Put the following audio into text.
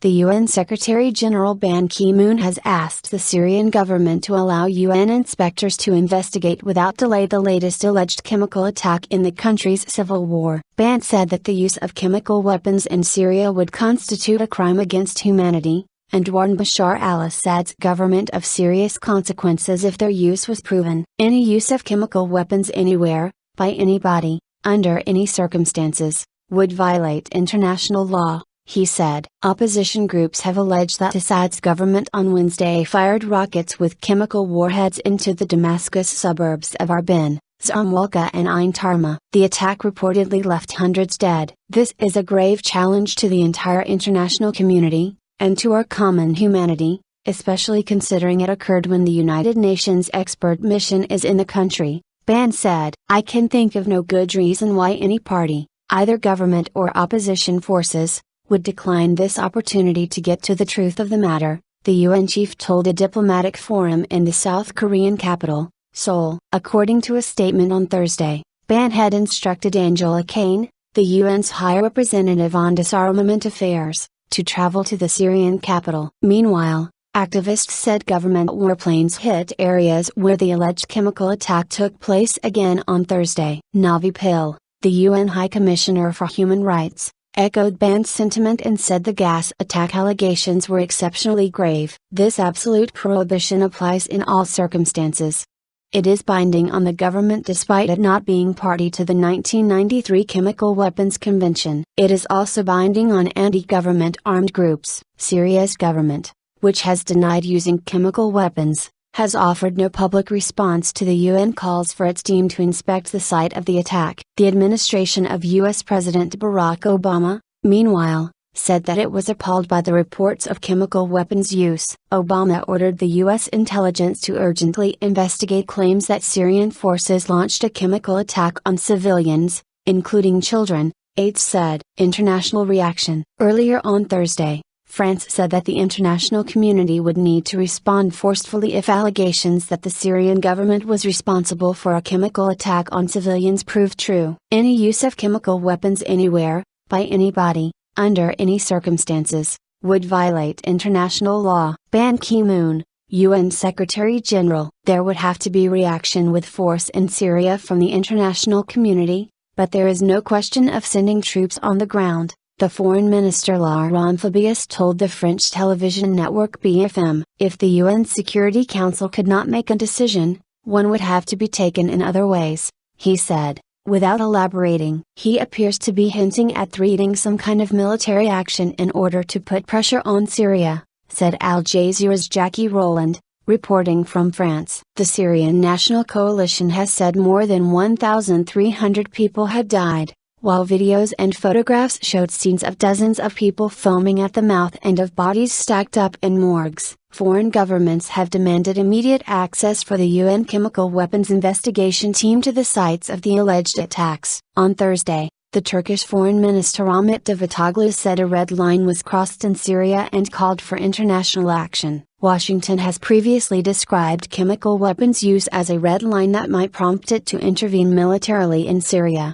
The UN Secretary-General Ban Ki-moon has asked the Syrian government to allow UN inspectors to investigate without delay the latest alleged chemical attack in the country's civil war. Ban said that the use of chemical weapons in Syria would constitute a crime against humanity, and warned Bashar al-Assad's government of serious consequences if their use was proven. Any use of chemical weapons anywhere, by anybody, under any circumstances, would violate international law, he said. Opposition groups have alleged that Assad's government on Wednesday fired rockets with chemical warheads into the Damascus suburbs of Arbeen, Zamalka and Ein Tarma. The attack reportedly left hundreds dead. This is a grave challenge to the entire international community, and to our common humanity, especially considering it occurred when the United Nations expert mission is in the country, Ban said. I can think of no good reason why any party, either government or opposition forces, would decline this opportunity to get to the truth of the matter, the UN chief told a diplomatic forum in the South Korean capital, Seoul. According to a statement on Thursday, Ban had instructed Angela Kane, the UN's High Representative on Disarmament Affairs, to travel to the Syrian capital. Meanwhile, activists said government warplanes hit areas where the alleged chemical attack took place again on Thursday. Navi Pillay, the UN High Commissioner for Human Rights, echoed Ban's sentiment and said the gas attack allegations were exceptionally grave. This absolute prohibition applies in all circumstances. It is binding on the government despite it not being party to the 1993 Chemical Weapons Convention. It is also binding on anti-government armed groups. Syria's government, which has denied using chemical weapons, has offered no public response to the UN calls for its team to inspect the site of the attack. The administration of US President Barack Obama, meanwhile, said that it was appalled by the reports of chemical weapons use. Obama ordered the US intelligence to urgently investigate claims that Syrian forces launched a chemical attack on civilians, including children, aides said. International reaction. Earlier on Thursday, France said that the international community would need to respond forcefully if allegations that the Syrian government was responsible for a chemical attack on civilians prove true. Any use of chemical weapons anywhere, by anybody, under any circumstances, would violate international law. Ban Ki-moon, UN Secretary-General. There would have to be reaction with force in Syria from the international community, but there is no question of sending troops on the ground, the Foreign Minister Laurent Fabius told the French television network BFM. If the UN Security Council could not make a decision, one would have to be taken in other ways, he said. Without elaborating, he appears to be hinting at threatening some kind of military action in order to put pressure on Syria, said Al Jazeera's Jackie Rowland, reporting from France. The Syrian National Coalition has said more than 1,300 people had died, while videos and photographs showed scenes of dozens of people foaming at the mouth and of bodies stacked up in morgues. Foreign governments have demanded immediate access for the UN Chemical Weapons Investigation Team to the sites of the alleged attacks. On Thursday, the Turkish Foreign Minister Ahmet Davutoglu said a red line was crossed in Syria and called for international action. Washington has previously described chemical weapons use as a red line that might prompt it to intervene militarily in Syria.